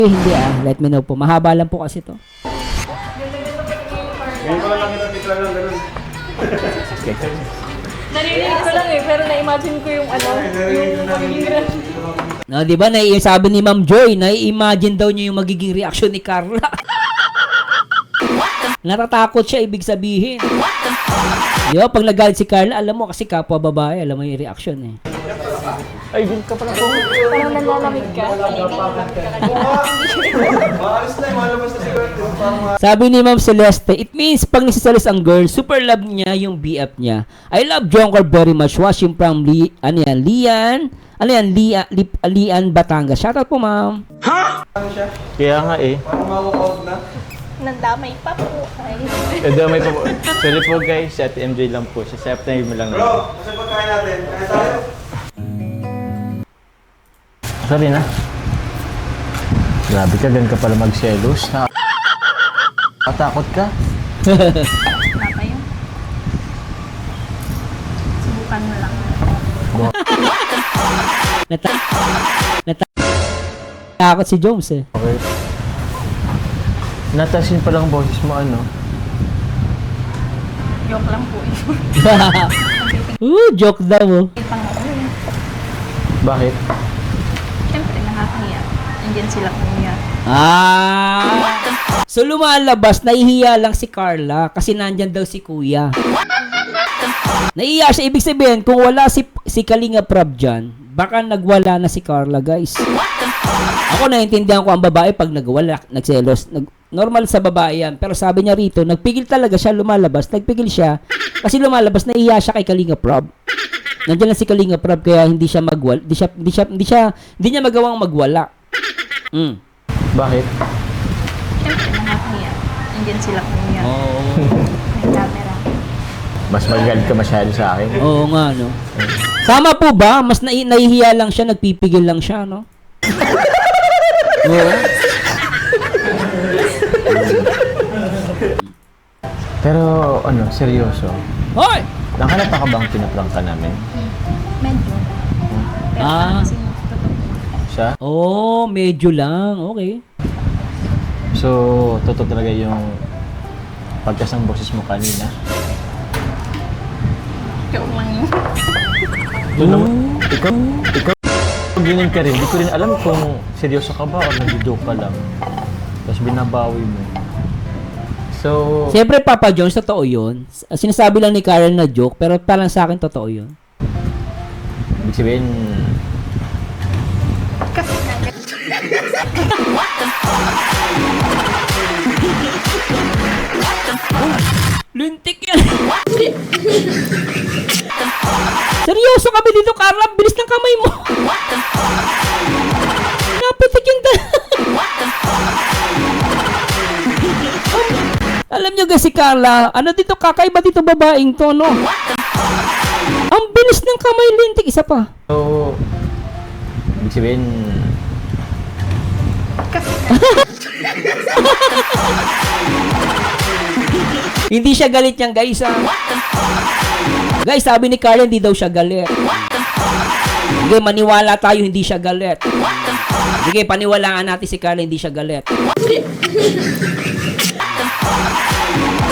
Hindi let me know po. Mahaba lang po kasi to. Ngayon ko lang kita titra ng ganun. Narinig ko lang pero na-imagine ko yung yung magiging reaction. No, di ba? Sabi ni Ma'am Joy, nai-imagine daw niya yung magiging reaction ni Carla. Natatakot siya, ibig sabihin. Di ba? Pag nagalit si Carla, alam mo, kasi kapwa babae, alam mo yung reaction eh. Ay, din ka pala po. Parang nalalamig ka. Maalis na, malabas na siguro. Sabi ni Ma'am Celeste, it means pag nagsisalis ang girl, super love niya yung BF niya. I love Jonker very much. Watching from Lian, Batangas. Shoutout po, ma'am. Ano siya? Kaya nga eh. Parang mawak-out na. Nandamay pa po. Ay. May po. Sorry po guys, si Ate MJ lang po. Sa September lang. Bro, kasi pagkain natin, kaya tayo. Sorry na. Grabe ka, gan ka pala mag-selos. Nakatakot ka? Tama yun. Subukan mo lang. Natakot si Jones eh. Okay. Natasin pa lang boses mo ano? Joke lang po yun. Joke daw oh. Bakit? Siyempre, nakakahiya. Nandiyan sila kuya. So lumalabas, nahihiya lang si Carla kasi nandyan daw si Kuya. Nahihiya siya, ibig sabihin, kung wala si Kalinga Prab dyan, baka nagwala na si Carla, guys. Ako naiintindihan ko ang babae pag nagwala, nagselos. Normal sa babae yan. Pero sabi niya rito, nagpigil talaga siya, lumalabas. Nagpigil siya kasi lumalabas, nahihiya siya kay Kalinga Prab. Nandiyan lang si Kalinga Prab kaya hindi siya magwala, hindi niya magawang magwala. Bakit? Siyempre, nakakahiya. Nandiyan sila kuya. May camera. Mas magalit ka masyado sa akin. Oo nga, no? Sama po ba? Mas nahihiya lang siya, nagpipigil lang siya, no? Oo. Pero ano, seryoso. Hoy! Nakalata ka bang pinaprank ka namin? Medyo. Pero kasi totoo. Siya? Oh, medyo lang. Okay. So, totoo talaga yung pagkasang boses mo kanina. Joke lang yun. Doon naman, ikaw, ganyan ka rin. Di ko rin alam kung seryoso ka ba o nag-joke ka lang. Tapos binabawi mo. So, Siyempre, Papa Jones, totoo yun. Sinasabi lang ni Karen na joke, pero parang sa akin, totoo yun. ibig sabihin, Kasi Lintik yan. Seryoso kami dito, Carla. Bilis ng kamay mo. Napitik yung Alam nyo guys si Carla, ano dito, kakaiba dito babaeng to, no? Ang bilis ng kamay, lintik. Isa pa. so, ibig sabihin, Hindi siya galit yan, guys, ha? Guys, sabi ni Carla, hindi daw siya galit. Sige, maniwala tayo, hindi siya galit. Sige, paniwalaan natin si Carla, hindi siya galit.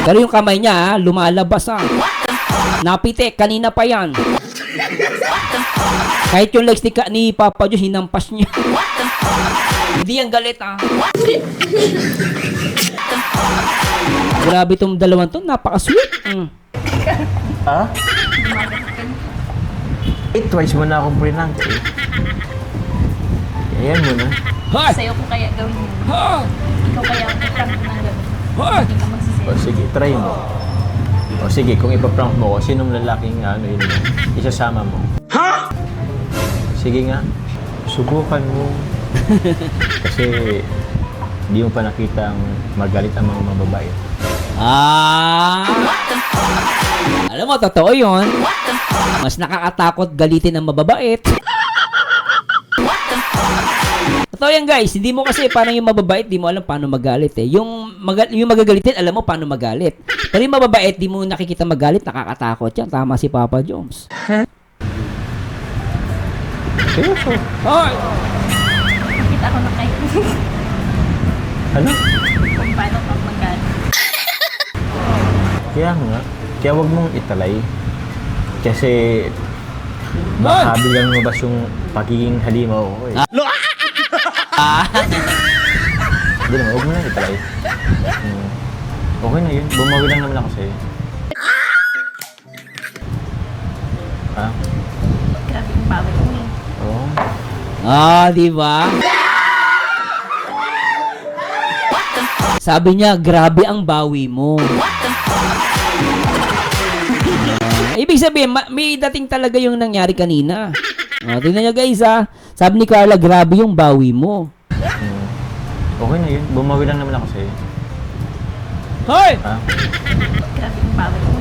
Pero yung kamay niya, ha, lumalabas, ha? Napitik, kanina pa yan. Kahit yung legs ni Papa Diyos, hinampas niya. Hindi yan galit, ha? Grabe itong dalawang to, napaka-sweet. ha? Twice mo na akong prinank eh. Ayan mo na. Hoy! sa'yo ko kaya gawin yun. Hoy! Ikaw kaya ang prank na gawin. Hoy! Hindi ka magsisisi. O sige, try mo. O sige, kung ipaprank mo ko, sinong lalaking yun, isasama mo? Ha? Sige nga, subukan mo. Kasi di mo pa nakita ang magalit ang mga babae. Alam mo, totoo yun. Mas nakakatakot galitin ng mababait. Totoo yan, guys. Hindi mo kasi parang yung mababait, di mo alam paano magalit eh. Yung magagalitin, alam mo paano magalit. Pero yung mababait, di mo nakikita magalit, nakakatakot yan. Tama si Papa Jones. Seryoso? Hoy! Nakita ko na kayo. Ano? Kung paano ka magalit. Kaya nga. Kaya wag mong italay. Kasi baka biglang lumabas yung pagiging halimaw ko eh. Hindi naman, huwag mo na italay. Okay na yun. Bumawi lang naman ako sa'yo. Ha? Grabe yung bawi mo eh. Oo. Di ba? Sabi niya, grabe ang bawi mo. Ibig sabihin, may dating talaga yung nangyari kanina. Tingnan niyo guys Sabi ni Carla, grabe yung bawi mo. Okay na yun. Bumawi lang naman ako sa'yo. Hoy! Ha? Grabe yung bawi mo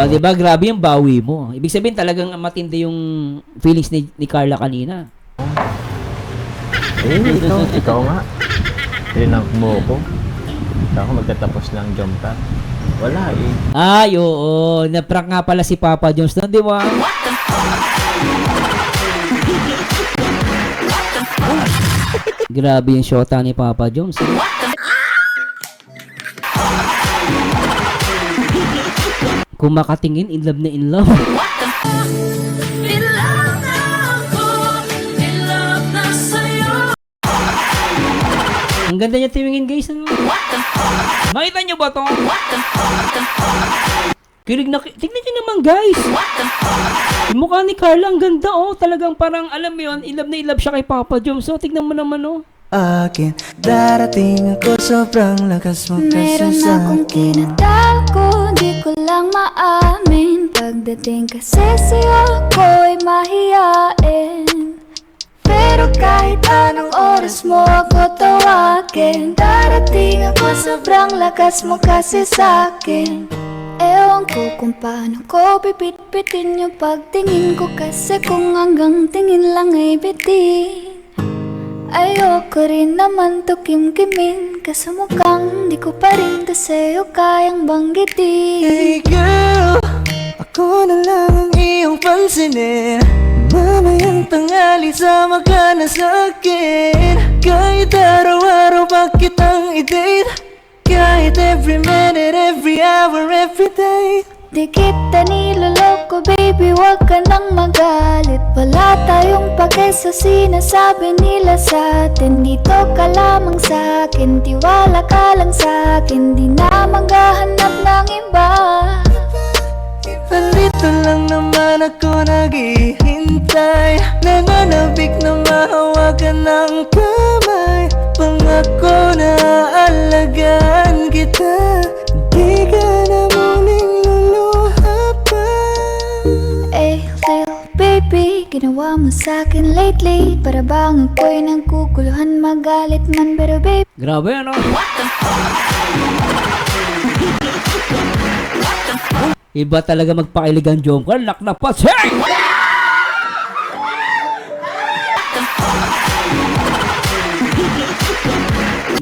eh. Di ba? Grabe yung bawi mo. Ibig sabihin talagang matindi yung feelings ni Carla kanina. Ikaw nga. Tinanong mo ko. Ako magtatapos ng jump pad. Wala eh. Ay, oo. Naprank nga pala si Papa Jones doon, di ba? Grabe yung shota ni Papa Jones. Kung makatingin, in love na in love. Ang ganda niya tingin guys. Ano? Makita niyo ba to? Kilig na, tignan niyo naman guys. Yung mukha ni Carla, ang ganda Talagang parang, alam mo yun, in love siya kay Papa Jones. So, tignan mo naman Akin, darating ako, sobrang lakas mo kasi Meron sa akong akin. kinatago, di ko lang maamin. Pagdating kasi sa'yo, ako'y mahiyain. Pero kahit anong oras mo ako tawagin, darating ako, sobrang lakas mo kasi sa'kin. Ewan ko kung paano ko pipit-pitin yung pagtingin ko, kasi kung hanggang tingin lang ay bitin. Ayoko rin naman to kim-kimin, kasi mukhang di ko pa rin to sa'yo kayang banggitin. Hey girl, ako na lang ang iyong pansinin. Mamayang tanghali, sama ka na sa'kin. Kahit araw-araw pa kitang i-date, kahit every minute, every hour, every day. Di kita niloloko baby, wag ka nang magalit. Wala tayong pake sa sinasabi nila sa'tin. Dito ka lamang sa'kin, tiwala ka lang sa'kin. Di na maghahanap ng iba. Nandito lang naman ako naghihintay, nanganabik na mahawakan ng kamay. Pangako na alagaan kita, di ka na muling luluha pa. Eh, little baby, ginawa mo sa'kin lately. Para bang ako'y nagkukuluhan, magalit man pero baby, Grabe Iba talaga magpakilig ang Jomcar. Lock na pa. Hey!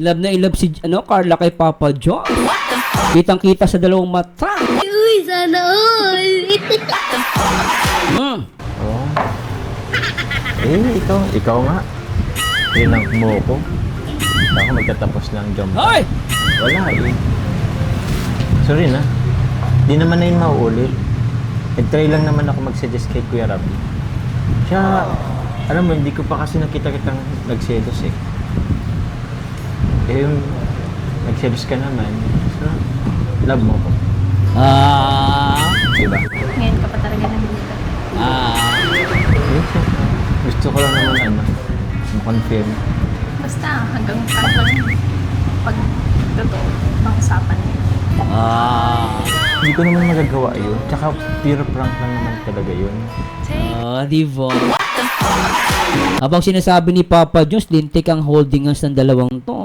Love na ilove si Carla kay Papa John. Kitang-kita sa dalawang mata. uy, sana all. Oo. Ikaw nga. Tinanong mo ko. Ako magtatapos ng jump pad. Hoy! Wala eh. Sorry na. Di naman na yun mauulit. Nag-try lang naman ako mag-suggest kay Kuya Rabi. Siya, alam mo, hindi ko pa kasi nakita kitang nagselos eh. Eh yung nagselos ka naman, so, love mo ko. Diba? Ngayon ka pa talaga nandito. Gusto ko lang naman ma-confirm. Basta hanggang parang pag totoo, pang-usapan niya. Hindi ko naman magagawa yun. Tsaka pure prank lang naman talaga yun. Diba? Habang sinasabi ni Papa Jones, lintik ang holding hands ng dalawang to.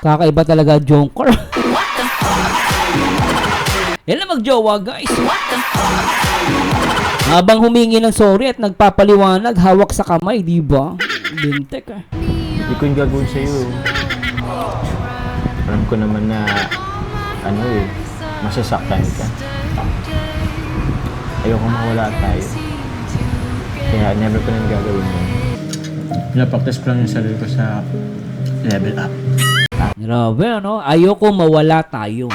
Kakaiba talaga Jomcar. Yan lang magjowa guys. Habang humingi ng sorry at nagpapaliwanag, hawak sa kamay, di ba? Lintik Hindi ko yung gagawin sa'yo. Alam ko naman na masasaktan ka. Ayoko mawala tayo. Kaya never ko nang gagawin yun. Napaktas ko lang yung sarili ko sa level up. Grabe, ano? Ayoko mawala tayo.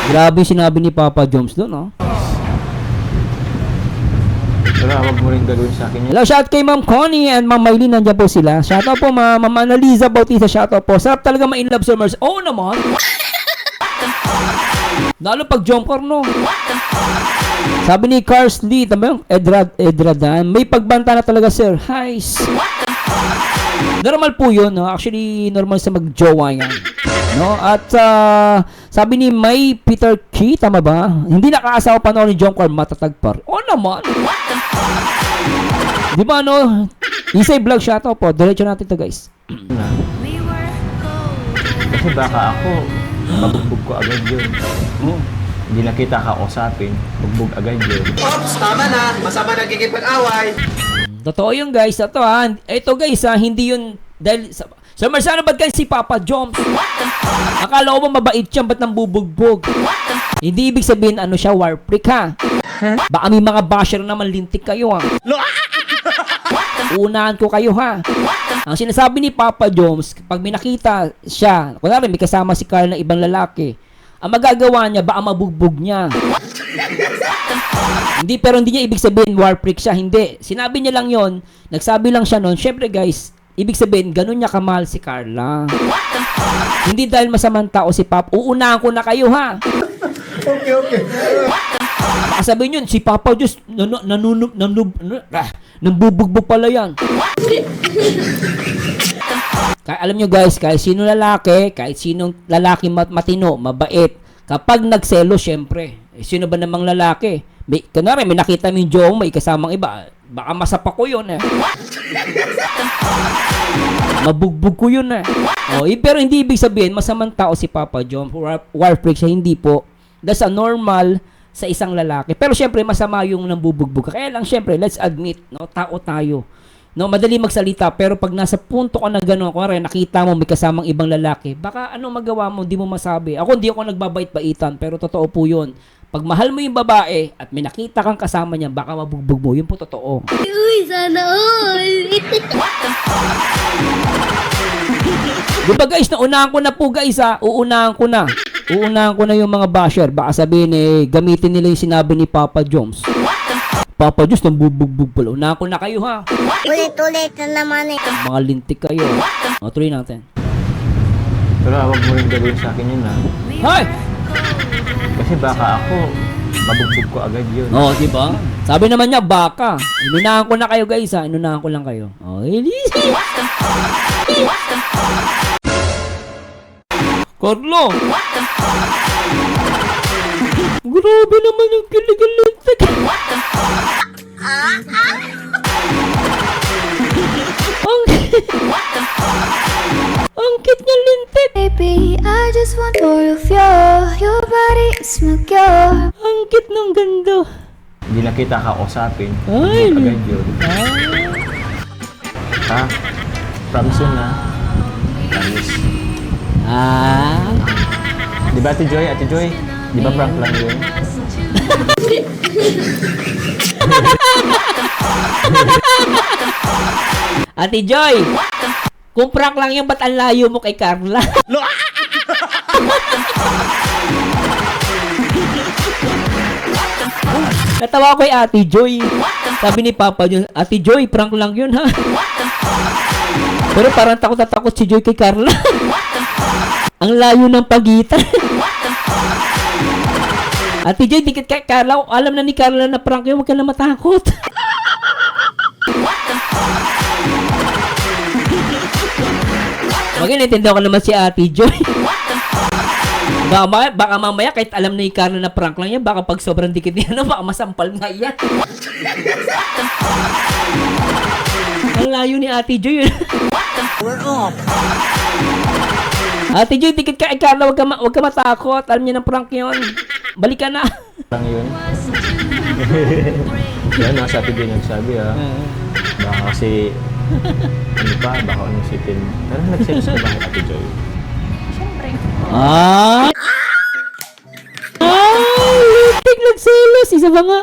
Grabe sinabi ni Papa Joms doon, no? Pero wag mo rin gagawin sa akin yun. Hello, shout kay Ma'am Connie and Ma'am Maylin, nandiyan po sila. Shout out po, Ma'am Annalisa Bautista, shout out po. Sarap talaga ma-in love summers. Oo naman. Lalo pag jumper, no? Sabi ni Cars Lee, tama yung Edradan, may pagbanta na talaga, sir. Highs. Normal po yun, no? Actually, normal sa mag-jowa yan. No? At sabi ni May Peter Key, tama ba? Hindi nakaasawa pa noon ni John Carl, matatag par. Oo naman. Di ba, no? Isay vlog shoutout po. Diretso natin to, guys. Kasi baka ako, mabugbog ko agad yun. Hindi na kita kausapin, bugbog agad yun. Ops, tama na. Masama nagiging pag-away. Totoo yun, guys. Ito, ha. Ito, guys, ha. Hindi yun dahil sa... So, Marsano, ba't kayo si Papa Joms? Akala ko ba mabait siya, ba't nang bubugbog? Hindi ibig sabihin, ano siya, war freak, ha? Baka may mga basher naman, lintik kayo, ha? Unahan ko kayo, ha? Ang sinasabi ni Papa Joms, pag may nakita siya, kunwari may kasama si Carl na ibang lalaki, ang magagawa niya, baka mabugbog niya. Hindi, pero hindi niya ibig sabihin, war freak siya, hindi. Sinabi niya lang yon, nagsabi lang siya noon, syempre guys, ibig sabihin, ganun niya kamahal si Carla. Hindi dahil masamang tao si Papa. Uunahan ko na kayo, ha? Okay. Baka sabihin yun, si Papa Diyos, nambubugbog pala yan. Kaya alam nyo guys, kahit sino lalaki, kahit sinong lalaki matino, mabait, kapag nagselo, syempre, sino ba namang lalaki? Kunwari, may nakita mo yung jowa, may kasamang iba, baka masapa ko yun, eh. Mabugbog ko yun, eh. Oh, pero hindi ibig sabihin, masamang tao si Papa John, war freak siya, hindi po. That's a normal sa isang lalaki. Pero syempre, masama yung nambubugbog. Kaya lang, syempre, let's admit, no, tao tayo. No, madali magsalita, pero pag nasa punto ka na gano'n, kung nakita mo may kasamang ibang lalaki, baka ano magawa mo, hindi mo masabi. Ako, hindi ako nagbabait-baitan, pero totoo po yun. Pag mahal mo yung babae at may nakita kang kasama niya, baka mabugbog mo. Yun po totoo. Uy, sana all! Diba guys, naunahan ko na po guys, ha? Uunahan ko na. Uunahan ko na yung mga basher. Baka sabihin gamitin nila yung sinabi ni Papa Joms. Papa Joms, nang bubugbog pala. Unahan ko na kayo, ha? Ulit-ulit na naman eh. Mga lintik kayo. O, tuloy natin. Pero wag mo rin gagawin sa akin yun, ha? Hoy! Kasi baka ako, mabugbog ko agad yun. Oh, di ba? Sabi naman niya, baka. Inunahan ko na kayo, guys, ha? Inunahan ko lang kayo. Oh, easy. Carlo! Grabe naman yung kiligalintik. Ang cute niya lintik. Baby, I just want more of your body is my cure. Ang cute ng ganda. Hindi na kita kausapin, Ay, bugbog agad yun. Ha? Promise yun, ha? Promise. Di ba, Ate Joy? Ate Joy, di ba prank lang yun? Ate Joy, kung prank lang yung ba't ang layo mo kay Carla? Natawa ko kay Ate Joy. Sabi ni Papa yun, Ate Joy, prank lang yun, ha? Pero parang takot na takot si Joy kay Carla. Ang layo ng pagitan. Ate Joy, dikit kay Carla. Alam na ni Carla na prank yun, huwag ka na matakot. Naintindihan ko naman si Ate Joy. Baka mamaya kahit alam na ni Carla na prank lang yan, baka pag sobrang dikit niya, baka masampal nga yan. Ang layo ni Ate Joy. Ate Joy, dikit ka kay Carla, wag ka matakot. Alam niya ng prank yun. Balik ka na. Lang yun. Yan, nasa Ate Joy nagsabi, ha? Baka kasi, ano pa, baka ano isipin. Pero nag-selos na ba kay Ate Joy? Siyempre. Ay, lintik nagselos. Isa ba nga?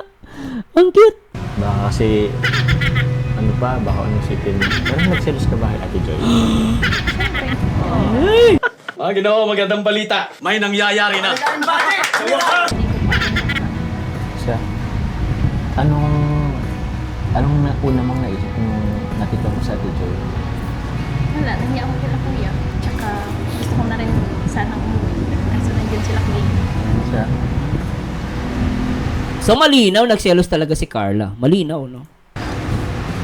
Ang cute. Baka kasi, ano pa, baka ano isipin mo. Pero nagselos ka ba, Ate Joy? Mga Ginoo, magandang balita. May nangyayari na. Siya, anong una mong naisip nung nakita mo sa Ate Joy? Wala, nandiyan ako kila kuya. Tsaka gusto ko na rin sana umuwi. Kasi nandiyan sila kuya. Ano siya? So malinaw, nagselos talaga si Carla. Malinaw, no?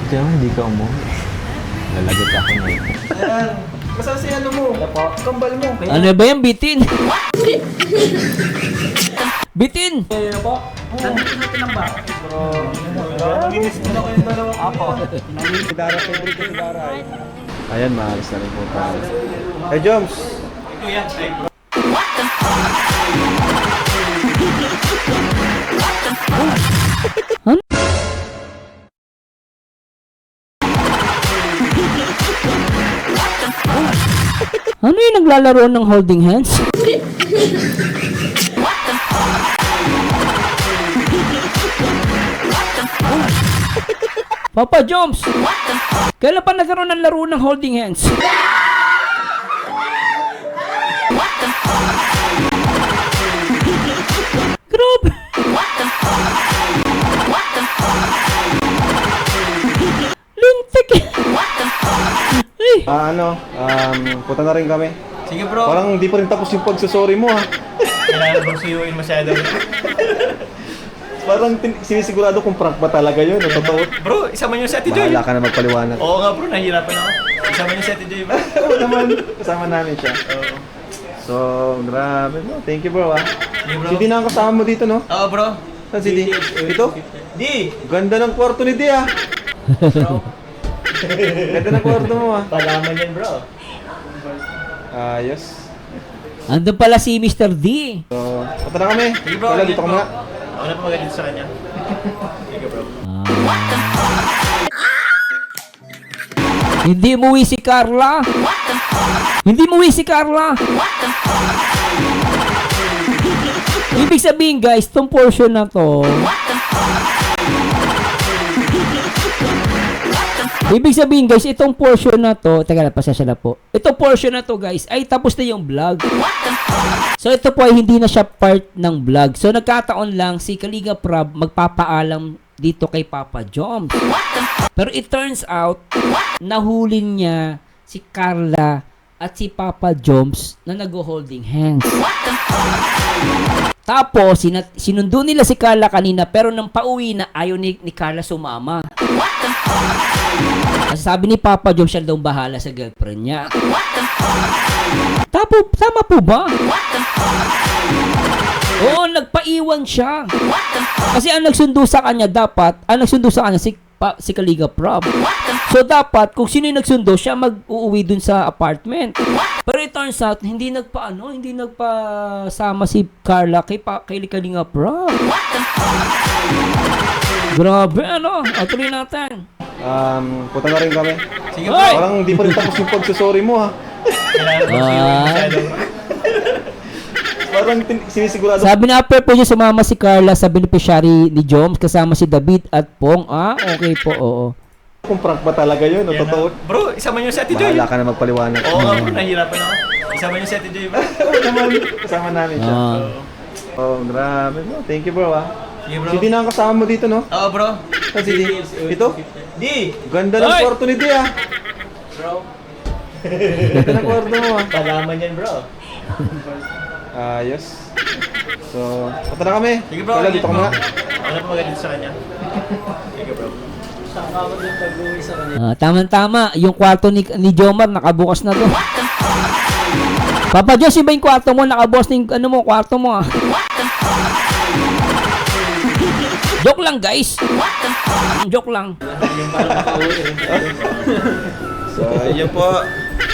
Kaya hindi ka umuwi. Lalagot ako na ito. Basta si ano mo? Kambal mo. Ano ba yan, Bitin? Bitin! Ayan, maalis na rin po tayo. Hey, Joms! Ano yung naglalaro ng holding hands? Papa Joms! Kailan pa nagkaroon ng laro ng holding hands? Grabe! Lintik! Punta na rin kami. Sige bro. Parang di pa rin tapos yung pagsusorry mo, ha? Kailangan bro suyuin masyado. Parang sinisigurado kung prank ba talaga yun, o totoo. Bro, isama niyo si Ate Joy. Bahala ka na magpaliwanag. Oo nga bro, nahihirapan ako. Isama niyo si Ate Joy bro. Oo naman, kasama namin siya. Oo. So, grabe mo. Thank you, bro, ha? Sige bro. Si Di na ang kasama mo dito, no? Oo bro. Saan si Di? Ito? Di! Ganda ng kwarto ni Di, ha? Ganda ng kwarto mo, ha? Palaman yan bro. Ayos. Andun pala si Mr. D. So, punta na kami. Sige bro. Wala, dito ka muna. Ako na pa magandito sa kanya. Sige bro. Hindi umuwi si Carla. Hindi umuwi si Carla. Ibig sabihin guys, tong portion na to. Ibig sabihin guys, itong portion na to, teka lang, pasensya na po. Itong portion na to guys, ay tapos na yung vlog. So ito po ay hindi na siya part ng vlog. So nagkataon lang si Kalinga Prab magpapaalam dito kay Papa Joms. Pero it turns out, nahuli niya si Carla at si Papa Joms na nag-holding hands. Tapos, sinundo nila si Carla kanina pero nang pauwi na ayaw ni Carla sumama. Kasi sabi ni Papa Joms siya daw bahala sa girlfriend niya. Tama po ba? Oo, nagpaiwan siya. Kasi ang nagsundo sa kanya si Kalinga Prab. So dapat kung sino yung nagsundo siya mag-uuwi dun sa apartment. Pero it turns out hindi nagpasama si Carla kay Kalinga Prab. Grabe ano, tuloy natin. Punta na rin kami. Sige Hoy! bro. Parang di pa rin tapos yung pagsusorry mo, ha? Kailangan bro suyuin masyado. Parang sinisigurado. Sabi na after po niya sumama si Carla sa beneficiary ni Joms kasama si David at Pong. Okay po, oo. Kung prank ba talaga yun, o Yan totoo. na. Bro, isama niyo si Ate Joy. Bahala ka na magpaliwanag. Oo nga bro, nahihirapan ako. Isama niyo si Ate Joy bro. Oo naman, kasama namin siya. Oh, grabe mo. Thank you, bro, ha? Sige bro. Si Di na ang kasama mo dito, no? Oo bro. Saan si Di? Ito? Di! Ganda ng Hoy! kwarto ni Di, ha? Bro. Ganda ng kwarto mo, ha? Palaman yan bro. Ayos. So, punta na kami. Sige bro. Wala, dito ka muna. Ako na pa magandito sa kanya. Sige bro. Tama-tama, yung kwarto ni Jomar nakabukas na doon. Papa Josh, iba yung kwarto mo, nakabukas na yung kwarto mo. Joke lang guys. Joke lang. So, yun po.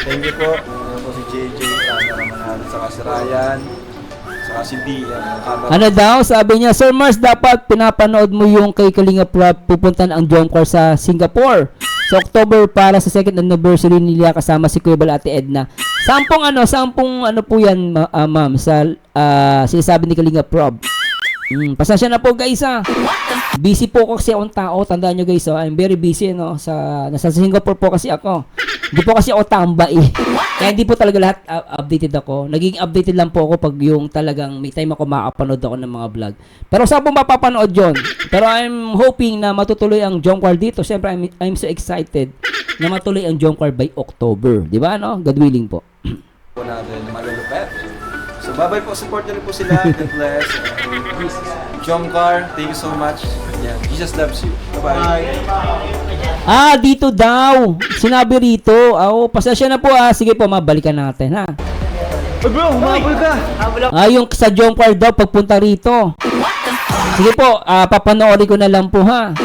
Thank you po. Ano po si JJ, cameraman natin, saka si Ryan, saka si D, Ano daw, sabi niya, Sir Mars, dapat pinapanood mo yung kay Kalinga Prab, pupuntan ang Jomcar sa Singapore sa October para sa second anniversary nila kasama si Kuya Bal, Ate Edna. Sampung ano po yan, ma'am, sa sinasabi ni Kalinga Prab. Pasensya na po guys ha. Busy po ako kasi akong tao. Tandaan nyo guys, I'm very busy no. Nasa Singapore po kasi ako. Hindi po kasi ako tambay. Kaya hindi po talaga lahat updated ako. Naging updated lang po ako pag yung talagang may time ako makapanood ako ng mga vlog. Pero saan po mapapanood yun? Pero I'm hoping na matutuloy ang Jomcar dito. Siyempre I'm so excited na matuloy ang Jomcar by October. Di ba no? God willing po. Po natin malulupet. So bye-bye po, support nyo rin po sila. God bless. Jomcar, thank you so much. Yeah, Jesus loves you. Bye-bye. Dito daw. Sinabi rito. Pasensya na po Sige po, mabalikan natin ha. Bro, humabol ka! Yung sa Jomcar daw pagpunta rito. Sige po, papanoorin ko na lang po ha.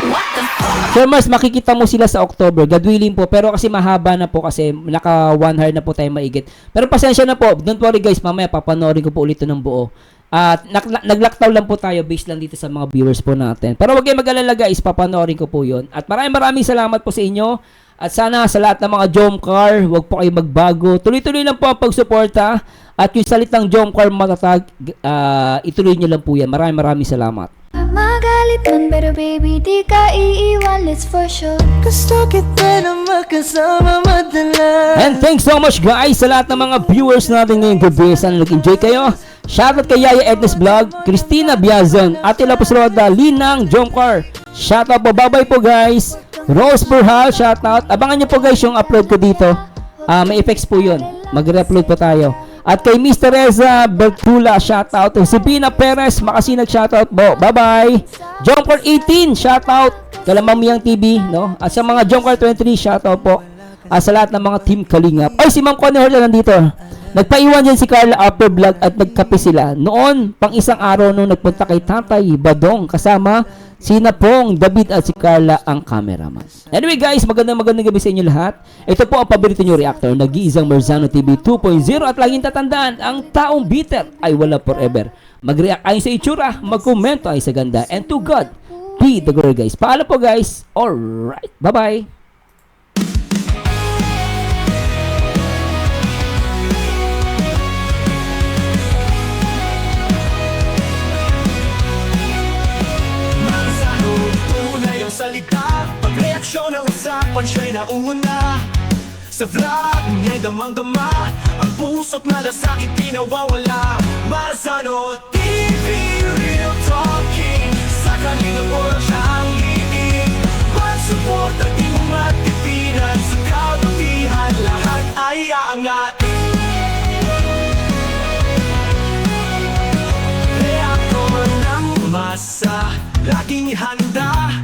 Sir Mars, makikita mo sila sa October. God willing po. Pero kasi mahaba na po kasi naka 1 hour na po tayo maigit. Pero pasensya na po. Don't worry guys, mamaya papanoorin ko po ulit ito ng buo. At naglockdown lang po tayo based lang dito sa mga viewers po natin. Pero wag kayong mag-alala guys, papanoorin ko po yun. At maraming salamat po sa inyo. At sana sa lahat ng mga Jomcar, wag po kayong magbago. Tuloy-tuloy lang po ang pagsuporta. At yung salitang Jomcar matatag, ituloy nyo lang po yan. Maraming salamat. Magalit man pero baby di ka iiwan, let's for sure. Gusto kita na makasama madalas. And thanks so much guys sa lahat ng mga viewers natin ngayong gabi. Sana nag-enjoy kayo. Shoutout kay Yaya Ednes Vlog, Christina Biazon, Ate Lapos Roda, Linang Jomcar. Shoutout po, bye-bye po guys. Rose Burhal, shoutout. Abangan nyo po guys yung upload ko dito. May effects po yun. Mag-re-upload po tayo. At kay Miss Teresa Bertula, shoutout. Si Pina Perez, Makasinag, shoutout po. Bye-bye. Jomcar 18, shoutout. Kalamamiyang TV, no? At sa mga Jomcar 23, shoutout po. Sa lahat ng mga team Kalingap. Ay, si Ma'am Connie Horla nandito. Nagpaiwan din si Carla after vlog at nagkape sila. Noon, pang isang araw nung nagpunta kay Tatay Badong kasama sina Pong, David at si Carla ang cameraman. Anyway guys, magandang gabi sa inyo lahat. Ito po ang paborito nyo reactor, nag-iisang Marzano TV 2.0 at laging tatandaan, ang taong bitter ay wala forever. Mag-react ayon sa itsura, mag-komento ay sa ganda. And to God be the glory guys. Paalam po guys. Alright, bye-bye. Salita, pagreaksyon ng usapan siya'y nauna. Sa vlog niya'y damang-dama, ang puso't malasakit di nawawala. Marzano TV, real talking, sa Kalingap World siya ang leading. Mag-support at di mo matipinan, sa kabutihan lahat ay aangat. Reaktor ng masa, laging handa.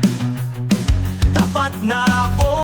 Tapat na ako